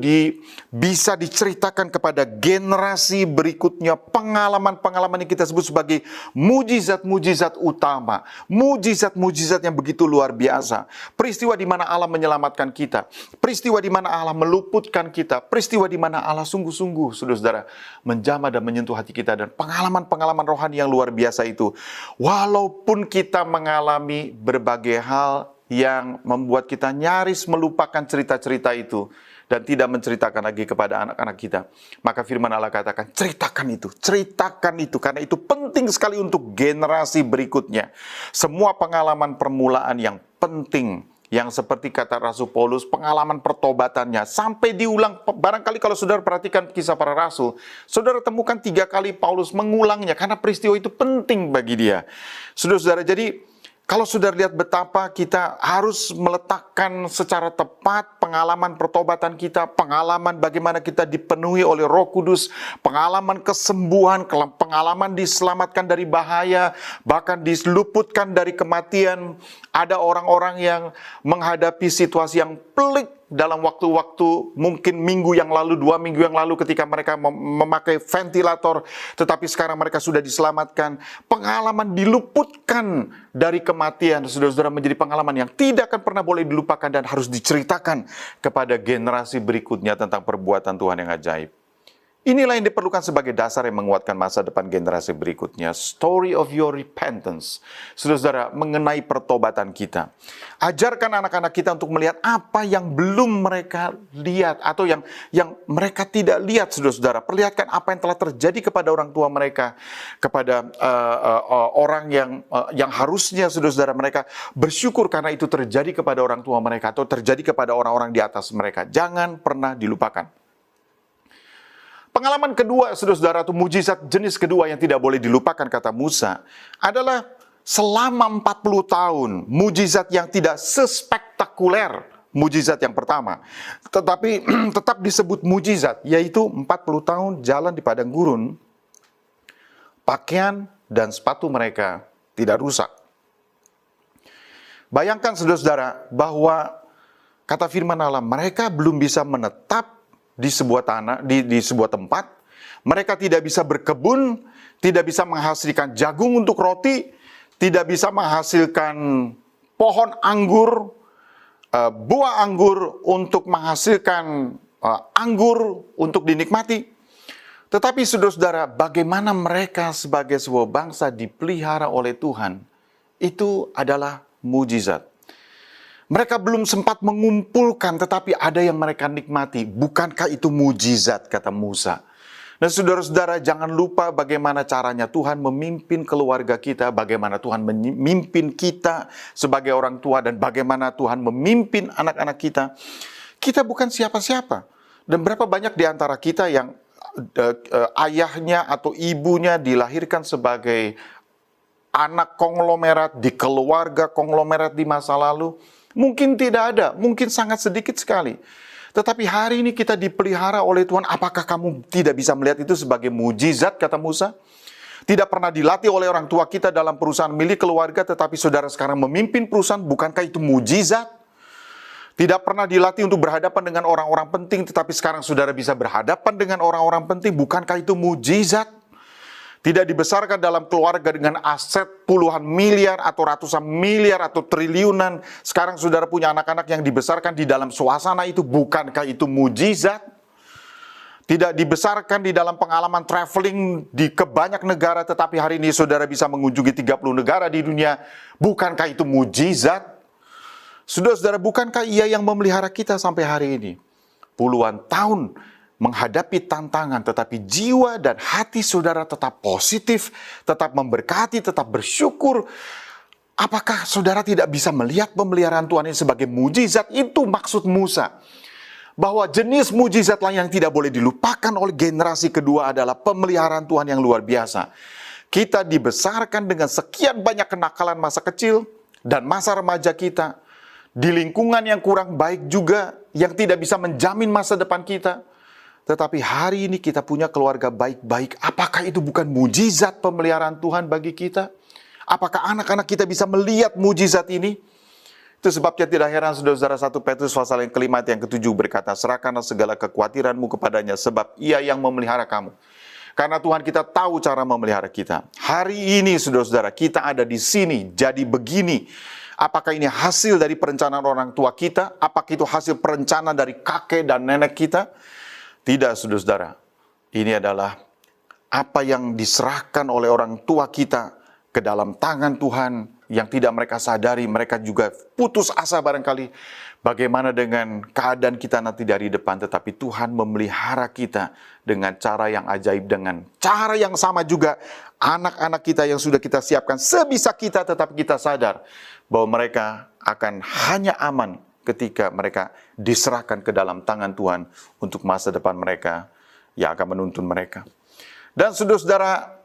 bisa diceritakan kepada generasi berikutnya. Pengalaman-pengalaman yang kita sebut sebagai mujizat-mujizat utama, mujizat-mujizat yang begitu luar biasa. Peristiwa di mana Allah menyelamatkan kita, peristiwa di mana Allah meluputkan kita, peristiwa di mana Allah sungguh-sungguh, saudara-saudara, menjamah dan menyentuh hati kita, dan pengalaman-pengalaman rohani yang luar biasa itu. Walaupun kita mengalami berbagai hal yang membuat kita nyaris melupakan cerita-cerita itu dan tidak menceritakan lagi kepada anak-anak kita, maka firman Allah katakan, ceritakan itu, karena itu penting sekali untuk generasi berikutnya. Semua pengalaman permulaan yang penting, yang seperti kata Rasul Paulus, pengalaman pertobatannya sampai diulang. Barangkali kalau saudara perhatikan kisah para rasul, saudara temukan 3 kali Paulus mengulangnya karena peristiwa itu penting bagi dia. Saudara-saudara, jadi kalau saudara lihat betapa kita harus meletakkan secara tepat pengalaman pertobatan kita, pengalaman bagaimana kita dipenuhi oleh Roh Kudus, pengalaman kesembuhan, pengalaman diselamatkan dari bahaya, bahkan diluputkan dari kematian. Ada orang-orang yang menghadapi situasi yang pelik dalam waktu-waktu mungkin minggu yang lalu, 2 minggu yang lalu ketika mereka memakai ventilator, tetapi sekarang mereka sudah diselamatkan. Pengalaman diluputkan dari kematian, saudara-saudara, menjadi pengalaman yang tidak akan pernah boleh dilupakan dan harus diceritakan kepada generasi berikutnya tentang perbuatan Tuhan yang ajaib. Inilah yang diperlukan sebagai dasar yang menguatkan masa depan generasi berikutnya. Story of your repentance. Saudara-saudara, mengenai pertobatan kita. Ajarkan anak-anak kita untuk melihat apa yang belum mereka lihat atau yang mereka tidak lihat, saudara-saudara. Perlihatkan apa yang telah terjadi kepada orang tua mereka, kepada orang yang harusnya, saudara-saudara, mereka bersyukur karena itu terjadi kepada orang tua mereka atau terjadi kepada orang-orang di atas mereka. Jangan pernah dilupakan. Pengalaman kedua, saudara-saudara, atau mujizat jenis kedua yang tidak boleh dilupakan, kata Musa, adalah selama 40 tahun, mujizat yang tidak sespektakuler mujizat yang pertama. Tetapi tetap disebut mujizat, yaitu 40 tahun jalan di padang gurun, pakaian dan sepatu mereka tidak rusak. Bayangkan, saudara-saudara, bahwa kata firman Allah, mereka belum bisa menetap di sebuah tanah, di sebuah tempat. Mereka tidak bisa berkebun, tidak bisa menghasilkan jagung untuk roti, tidak bisa menghasilkan pohon anggur, buah anggur untuk menghasilkan anggur untuk dinikmati. Tetapi saudara-saudara, bagaimana mereka sebagai sebuah bangsa dipelihara oleh Tuhan, itu adalah mujizat. Mereka belum sempat mengumpulkan, tetapi ada yang mereka nikmati. Bukankah itu mujizat, kata Musa? Dan saudara-saudara, jangan lupa bagaimana caranya Tuhan memimpin keluarga kita, bagaimana Tuhan memimpin kita sebagai orang tua, dan bagaimana Tuhan memimpin anak-anak kita. Kita bukan siapa-siapa. Dan berapa banyak di antara kita yang ayahnya atau ibunya dilahirkan sebagai anak konglomerat, di keluarga konglomerat di masa lalu. Mungkin tidak ada, mungkin sangat sedikit sekali. Tetapi hari ini kita dipelihara oleh Tuhan. Apakah kamu tidak bisa melihat itu sebagai mujizat, kata Musa? Tidak pernah dilatih oleh orang tua kita dalam perusahaan milik keluarga, tetapi saudara sekarang memimpin perusahaan. Bukankah itu mujizat? Tidak pernah dilatih untuk berhadapan dengan orang-orang penting, tetapi sekarang saudara bisa berhadapan dengan orang-orang penting. Bukankah itu mujizat? Tidak dibesarkan dalam keluarga dengan aset puluhan miliar atau ratusan miliar atau triliunan. Sekarang saudara punya anak-anak yang dibesarkan di dalam suasana itu. Bukankah itu mujizat? Tidak dibesarkan di dalam pengalaman traveling ke banyak negara, tetapi hari ini saudara bisa mengunjungi 30 negara di dunia. Bukankah itu mujizat? Saudara-saudara, bukankah Ia yang memelihara kita sampai hari ini? Puluhan tahun menghadapi tantangan, tetapi jiwa dan hati saudara tetap positif, tetap memberkati, tetap bersyukur. Apakah saudara tidak bisa melihat pemeliharaan Tuhan ini sebagai mujizat? Itu maksud Musa. bahwa jenis mujizat lain yang tidak boleh dilupakan oleh generasi kedua adalah pemeliharaan Tuhan yang luar biasa. Kita dibesarkan dengan sekian banyak kenakalan masa kecil dan masa remaja kita, di lingkungan yang kurang baik juga, yang tidak bisa menjamin masa depan kita. Tetapi hari ini kita punya keluarga baik-baik. Apakah itu bukan mujizat pemeliharaan Tuhan bagi kita? Apakah anak-anak kita bisa melihat mujizat ini? Itu sebabnya tidak heran saudara-saudara 1 Petrus pasal yang kelima ayat yang ketujuh berkata, serahkanlah segala kekhawatiranmu kepadanya, sebab ia yang memelihara kamu. Karena Tuhan kita tahu cara memelihara kita. Hari ini saudara-saudara, kita ada di sini, jadi begini. Apakah ini hasil dari perencanaan orang tua kita? Apakah itu hasil perencanaan dari kakek dan nenek kita? Tidak, saudara-saudara. Ini adalah apa yang diserahkan oleh orang tua kita ke dalam tangan Tuhan yang tidak mereka sadari. Mereka juga putus asa barangkali. Bagaimana dengan keadaan kita nanti dari depan. Tetapi Tuhan memelihara kita dengan cara yang ajaib. Dengan cara yang sama juga anak-anak kita yang sudah kita siapkan sebisa kita. Tetapi kita sadar bahwa mereka akan hanya aman ketika mereka diserahkan ke dalam tangan Tuhan untuk masa depan mereka yang akan menuntun mereka. Dan saudara-saudara,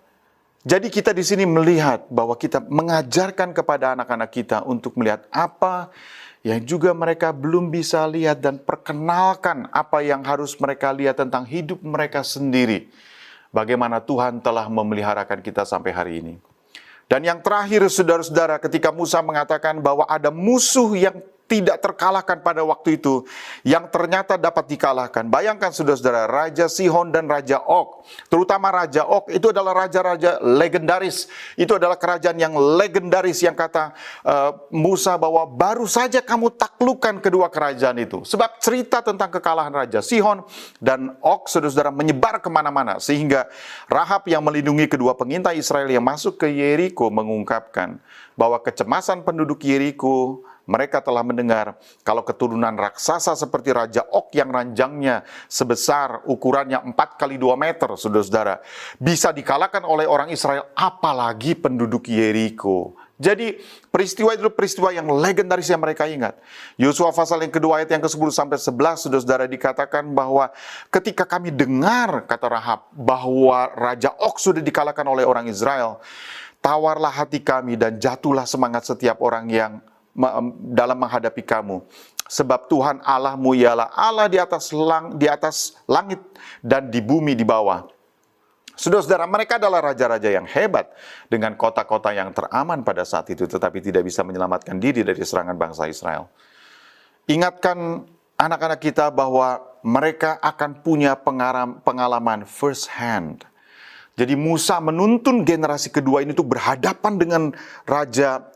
jadi kita di sini melihat bahwa kita mengajarkan kepada anak-anak kita untuk melihat apa yang juga mereka belum bisa lihat dan perkenalkan apa yang harus mereka lihat tentang hidup mereka sendiri. Bagaimana Tuhan telah memeliharakan kita sampai hari ini. Dan yang terakhir saudara-saudara, ketika Musa mengatakan bahwa ada musuh yang tidak terkalahkan pada waktu itu, yang ternyata dapat dikalahkan. Bayangkan saudara-saudara, Raja Sihon dan Raja Og, terutama Raja Og, itu adalah raja-raja legendaris. Itu adalah kerajaan yang legendaris yang kata Musa bahwa baru saja kamu taklukkan kedua kerajaan itu. Sebab cerita tentang kekalahan Raja Sihon dan Og, saudara-saudara, menyebar kemana-mana. Sehingga Rahab yang melindungi kedua pengintai Israel yang masuk ke Yeriko mengungkapkan bahwa kecemasan penduduk Yeriko, mereka telah mendengar kalau keturunan raksasa seperti Raja Og yang ranjangnya sebesar ukurannya 4 kali 2 meter, saudara-saudara, bisa dikalahkan oleh orang Israel, apalagi penduduk Yeriko. Jadi peristiwa itu peristiwa yang legendaris yang mereka ingat. Yosua pasal yang kedua ayat yang ke-10 sampai 11, saudara-saudara, dikatakan bahwa ketika kami dengar, kata Rahab, bahwa Raja Og sudah dikalahkan oleh orang Israel, tawarlah hati kami dan jatuhlah semangat setiap orang yang dalam menghadapi kamu. Sebab Tuhan Allahmu ialah Allah di atas langit dan di bumi di bawah. Saudara-saudara, mereka adalah raja-raja yang hebat dengan kota-kota yang teraman pada saat itu, tetapi tidak bisa menyelamatkan diri dari serangan bangsa Israel. Ingatkan anak-anak kita bahwa mereka akan punya pengalaman first hand. Jadi Musa menuntun generasi kedua ini untuk berhadapan dengan Raja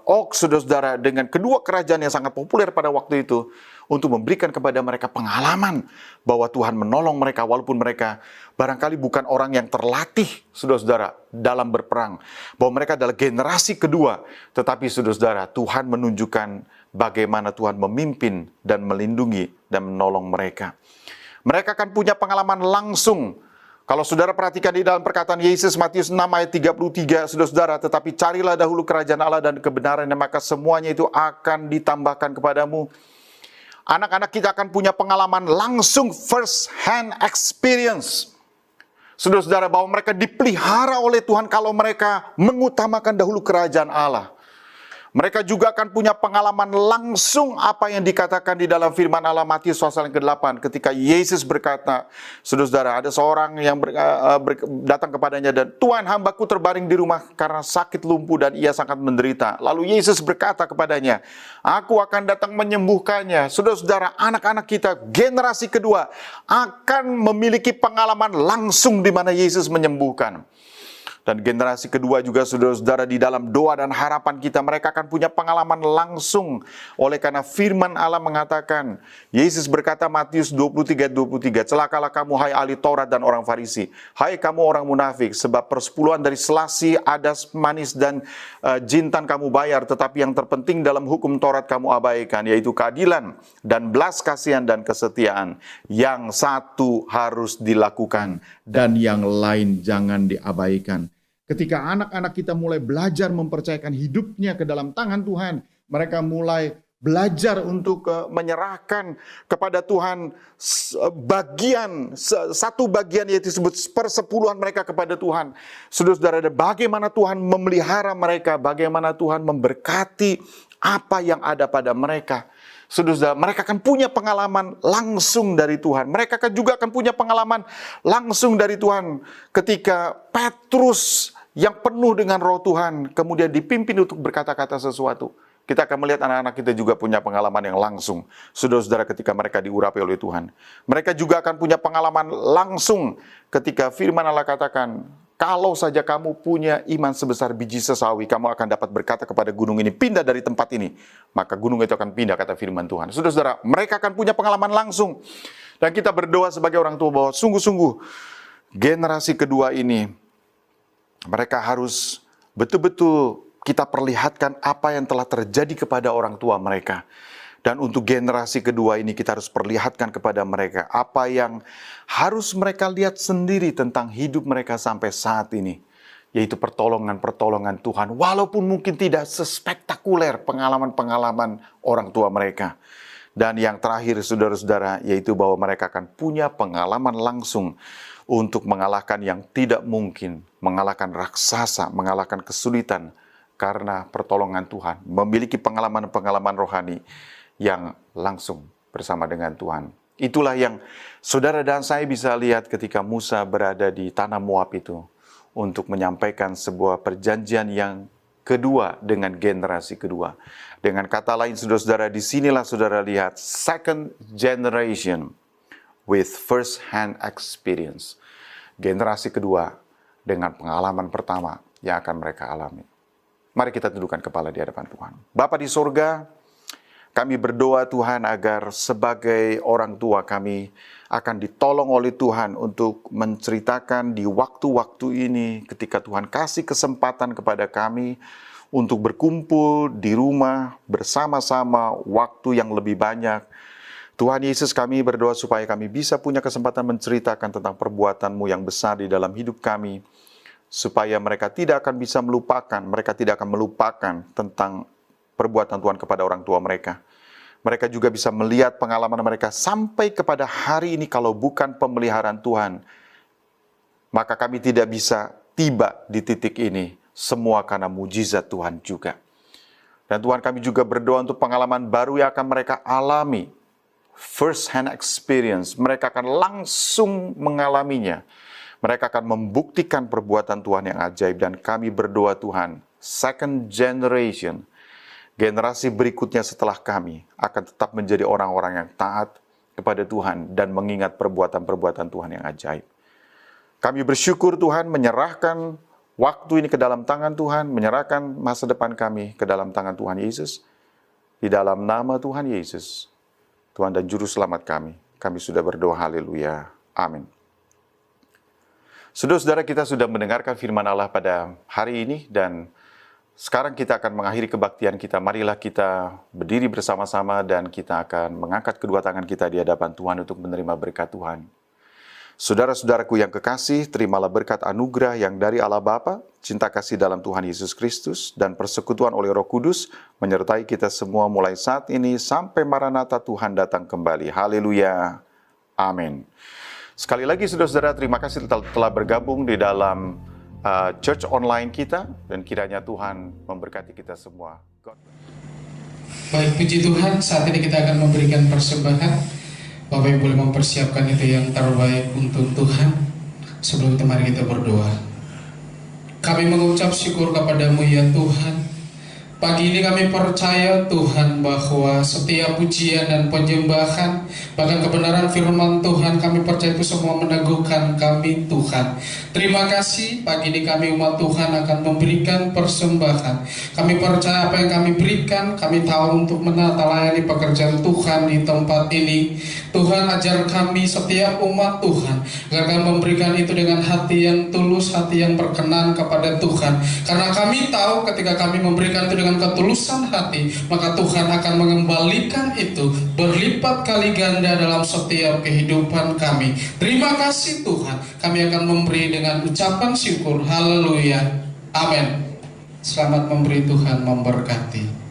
Og, saudara-saudara, dengan kedua kerajaan yang sangat populer pada waktu itu, untuk memberikan kepada mereka pengalaman bahwa Tuhan menolong mereka walaupun mereka barangkali bukan orang yang terlatih, saudara-saudara, dalam berperang. Bahwa mereka adalah generasi kedua, tetapi saudara-saudara, Tuhan menunjukkan bagaimana Tuhan memimpin dan melindungi dan menolong mereka. Mereka akan punya pengalaman langsung. Kalau saudara perhatikan di dalam perkataan Yesus Matius 6 ayat 33, saudara-saudara, tetapi carilah dahulu kerajaan Allah dan kebenarannya, maka semuanya itu akan ditambahkan kepadamu. Anak-anak kita akan punya pengalaman langsung, first hand experience. Saudara-saudara, bahwa mereka dipelihara oleh Tuhan kalau mereka mengutamakan dahulu kerajaan Allah. Mereka juga akan punya pengalaman langsung apa yang dikatakan di dalam firman Allah Matius pasal yang ke-8. Ketika Yesus berkata, saudara-saudara, ada seorang yang datang kepadanya dan, Tuhan, hambaku terbaring di rumah karena sakit lumpuh dan ia sangat menderita. Lalu Yesus berkata kepadanya, aku akan datang menyembuhkannya. Saudara-saudara, anak-anak kita generasi kedua akan memiliki pengalaman langsung di mana Yesus menyembuhkan. Dan generasi kedua juga saudara-saudara, di dalam doa dan harapan kita, mereka akan punya pengalaman langsung. Oleh karena firman Allah mengatakan, Yesus berkata Matius 23:23, celakalah kamu hai ahli Taurat dan orang Farisi, hai kamu orang munafik, sebab persepuluhan dari selasi, adas, manis dan jintan kamu bayar, tetapi yang terpenting dalam hukum Taurat kamu abaikan, yaitu keadilan dan belas kasihan dan kesetiaan. Yang satu harus dilakukan dan yang lain jangan diabaikan. Ketika anak-anak kita mulai belajar mempercayakan hidupnya ke dalam tangan Tuhan, mereka mulai belajar untuk menyerahkan kepada Tuhan satu bagian yaitu disebut persepuluhan mereka kepada Tuhan. Saudara-saudara, bagaimana Tuhan memelihara mereka, bagaimana Tuhan memberkati apa yang ada pada mereka. Saudara, mereka akan punya pengalaman langsung dari Tuhan. Mereka juga akan punya pengalaman langsung dari Tuhan ketika Petrus yang penuh dengan roh Tuhan kemudian dipimpin untuk berkata-kata sesuatu. Kita akan melihat anak-anak kita juga punya pengalaman yang langsung. Saudara-saudara, ketika mereka diurapi oleh Tuhan. Mereka juga akan punya pengalaman langsung ketika firman Allah katakan, kalau saja kamu punya iman sebesar biji sesawi, kamu akan dapat berkata kepada gunung ini, pindah dari tempat ini. Maka gunung itu akan pindah, kata firman Tuhan. Saudara-saudara, mereka akan punya pengalaman langsung. Dan kita berdoa sebagai orang tua bahwa sungguh-sungguh generasi kedua ini, mereka harus betul-betul kita perlihatkan apa yang telah terjadi kepada orang tua mereka. Dan untuk generasi kedua ini kita harus perlihatkan kepada mereka apa yang harus mereka lihat sendiri tentang hidup mereka sampai saat ini. Yaitu pertolongan-pertolongan Tuhan. Walaupun mungkin tidak sespektakuler pengalaman-pengalaman orang tua mereka. Dan yang terakhir saudara-saudara, yaitu bahwa mereka akan punya pengalaman langsung untuk mengalahkan yang tidak mungkin. Mengalahkan raksasa, mengalahkan kesulitan. Karena pertolongan Tuhan, memiliki pengalaman-pengalaman rohani yang langsung bersama dengan Tuhan. Itulah yang saudara dan saya bisa lihat ketika Musa berada di tanah Moab itu untuk menyampaikan sebuah perjanjian yang kedua dengan generasi kedua. Dengan kata lain, saudara-saudara, disinilah saudara lihat second generation with first hand experience. Generasi kedua dengan pengalaman pertama yang akan mereka alami. Mari kita tundukkan kepala di hadapan Tuhan. Bapa di sorga, kami berdoa Tuhan agar sebagai orang tua kami akan ditolong oleh Tuhan untuk menceritakan di waktu-waktu ini ketika Tuhan kasih kesempatan kepada kami untuk berkumpul di rumah bersama-sama waktu yang lebih banyak. Tuhan Yesus, kami berdoa supaya kami bisa punya kesempatan menceritakan tentang perbuatan-Mu yang besar di dalam hidup kami. Supaya mereka tidak akan bisa melupakan, mereka tidak akan melupakan tentang perbuatan Tuhan kepada orang tua mereka. Mereka juga bisa melihat pengalaman mereka sampai kepada hari ini kalau bukan pemeliharaan Tuhan. Maka kami tidak bisa tiba di titik ini, semua karena mujizat Tuhan juga. Dan Tuhan, kami juga berdoa untuk pengalaman baru yang akan mereka alami. First hand experience, mereka akan langsung mengalaminya. Mereka akan membuktikan perbuatan Tuhan yang ajaib. Dan kami berdoa Tuhan, second generation, generasi berikutnya setelah kami, akan tetap menjadi orang-orang yang taat kepada Tuhan dan mengingat perbuatan-perbuatan Tuhan yang ajaib. Kami bersyukur Tuhan, menyerahkan waktu ini ke dalam tangan Tuhan, menyerahkan masa depan kami ke dalam tangan Tuhan Yesus. Di dalam nama Tuhan Yesus, Tuhan dan Juru Selamat kami sudah berdoa, haleluya, amin. Saudara-saudara, kita sudah mendengarkan firman Allah pada hari ini dan sekarang kita akan mengakhiri kebaktian kita. Marilah kita berdiri bersama-sama dan kita akan mengangkat kedua tangan kita di hadapan Tuhan untuk menerima berkat Tuhan. Saudara-saudaraku yang kekasih, terimalah berkat anugerah yang dari Allah Bapa, cinta kasih dalam Tuhan Yesus Kristus, dan persekutuan oleh Roh Kudus menyertai kita semua mulai saat ini sampai Maranatha Tuhan datang kembali. Haleluya. Amin. Sekali lagi saudara-saudara, terima kasih telah bergabung di dalam church online kita, dan kiranya Tuhan memberkati kita semua. Baik, puji Tuhan, saat ini kita akan memberikan persembahan. Bapak Ibu boleh mempersiapkan itu yang terbaik untuk Tuhan. Sebelum itu mari kita berdoa. Kami mengucap syukur kepadamu ya Tuhan. Pagi ini kami percaya Tuhan bahwa setiap pujian dan penyembahan, bahkan kebenaran firman Tuhan, kami percaya itu semua meneguhkan kami Tuhan. Terima kasih, pagi ini kami umat Tuhan akan memberikan persembahan. Kami percaya apa yang kami berikan, kami tahu untuk menata layani pekerjaan Tuhan di tempat ini. Tuhan, ajar kami setiap umat Tuhan agar kami memberikan itu dengan hati yang tulus, hati yang berkenan kepada Tuhan. Karena kami tahu ketika kami memberikan itu dengan ketulusan hati, maka Tuhan akan mengembalikan itu berlipat kali ganda dalam setiap kehidupan kami. Terima kasih Tuhan, kami akan memberi dengan ucapan syukur. Haleluya, amin. Selamat memberi, Tuhan memberkati.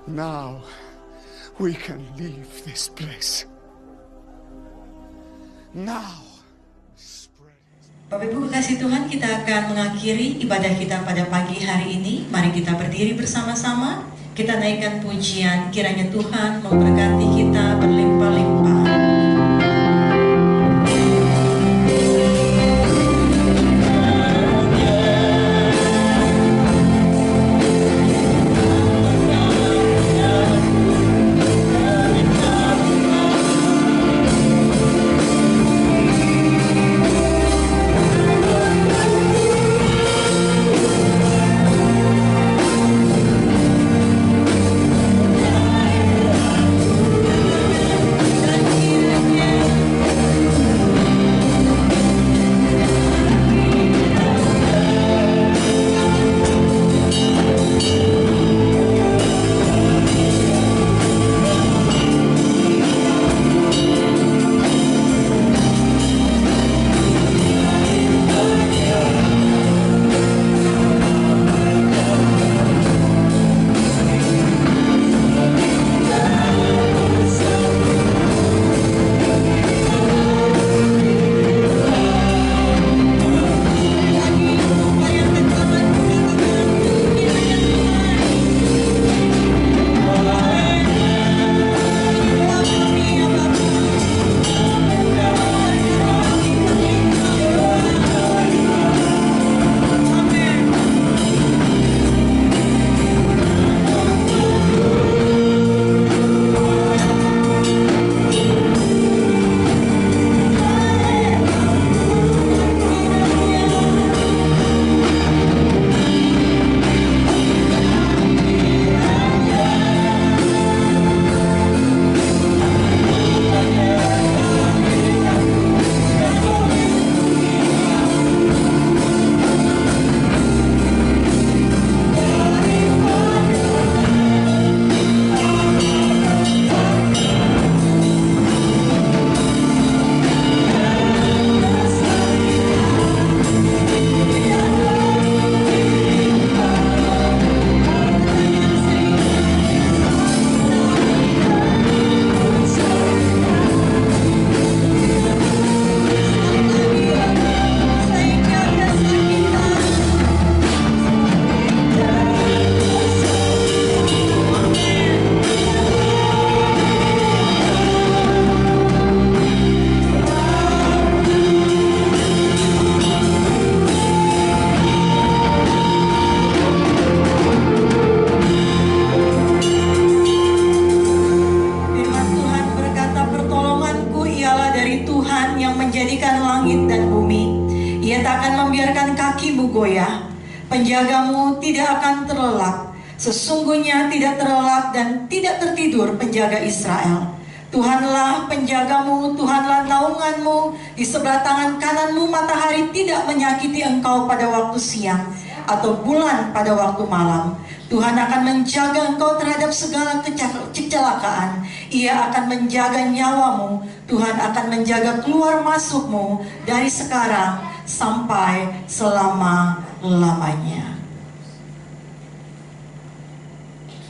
Now we can leave this place. Now. Bapak Ibu kekasih Tuhan, kita akan mengakhiri ibadah kita pada pagi hari ini. Mari kita berdiri bersama-sama. Kita naikkan pujian, kiranya Tuhan memberkati kita berlimpah-limpah. goyah, penjagamu tidak akan terlelap. Sesungguhnya tidak terlelap dan tidak tertidur penjaga Israel. Tuhanlah penjagamu, Tuhanlah naunganmu. Di sebelah tangan kananmu matahari tidak menyakiti engkau pada waktu siang, atau bulan pada waktu malam. Tuhan akan menjaga engkau terhadap segala kecelakaan. Ia akan menjaga nyawamu. Tuhan akan menjaga keluar masukmu dari sekarang sampai selama-lamanya.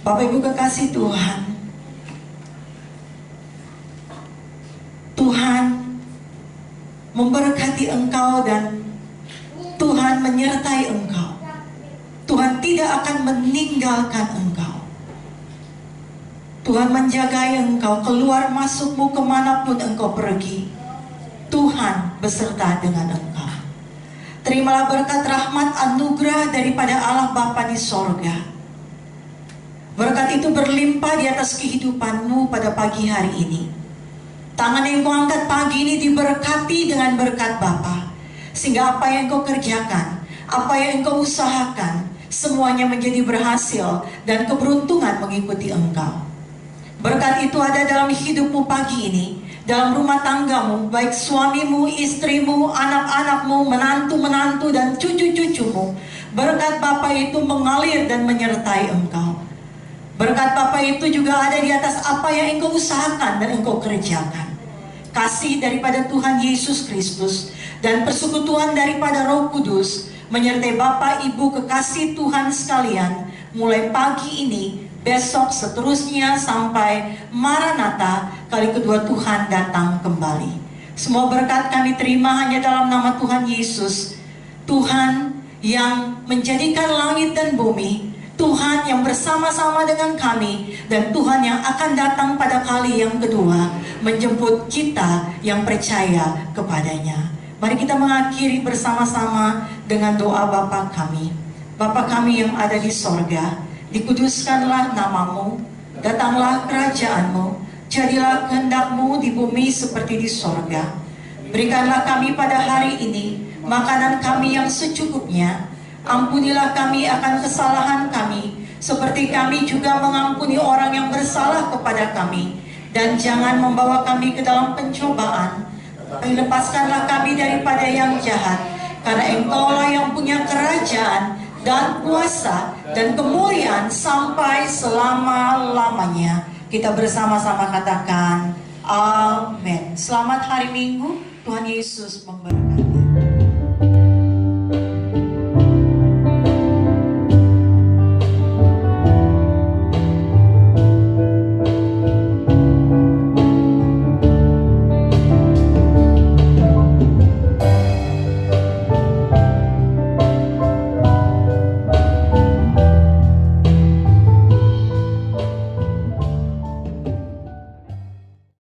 Bapak Ibu kekasih Tuhan, Tuhan memberkati engkau dan Tuhan menyertai engkau. Tuhan tidak akan meninggalkan engkau. Tuhan menjagai engkau, keluar masukmu kemanapun engkau pergi. Tuhan beserta dengan engkau. Terimalah berkat rahmat anugerah daripada Allah Bapa di sorga. Berkat itu berlimpah di atas kehidupanmu pada pagi hari ini. Tangan yang kau angkat pagi ini diberkati dengan berkat Bapa, sehingga apa yang kau kerjakan, Apa yang engkau usahakan semuanya menjadi berhasil dan keberuntungan mengikuti engkau. Berkat itu ada dalam hidupmu pagi ini, dalam rumah tanggamu, baik suamimu, istrimu, anak-anakmu, menantu-menantu, dan cucu-cucumu. Berkat Bapa itu mengalir dan menyertai engkau. Berkat Bapa itu juga ada di atas apa yang engkau usahakan dan engkau kerjakan. Kasih daripada Tuhan Yesus Kristus dan persekutuan daripada Roh Kudus menyertai Bapak, Ibu, kekasih Tuhan sekalian, mulai pagi ini, besok, seterusnya sampai Maranatha, kali kedua Tuhan datang kembali. Semua berkat kami terima hanya dalam nama Tuhan Yesus, Tuhan yang menjadikan langit dan bumi, Tuhan yang bersama-sama dengan kami, dan Tuhan yang akan datang pada kali yang kedua menjemput kita yang percaya kepadanya. Mari kita mengakhiri bersama-sama dengan doa Bapa kami. Bapa kami yang ada di sorga, dikuduskanlah namamu, datanglah kerajaanmu, jadilah kehendakmu di bumi seperti di sorga. Berikanlah kami pada hari ini makanan kami yang secukupnya. Ampunilah kami akan kesalahan kami, seperti kami juga mengampuni orang yang bersalah kepada kami. Dan jangan membawa kami ke dalam pencobaan, tapi lepaskanlah kami daripada yang jahat. Karena engkaulah yang punya kerajaan dan kuasa dan kemuliaan sampai selama-lamanya. Kita bersama-sama katakan, Amin. Selamat hari Minggu, Tuhan Yesus memberkati.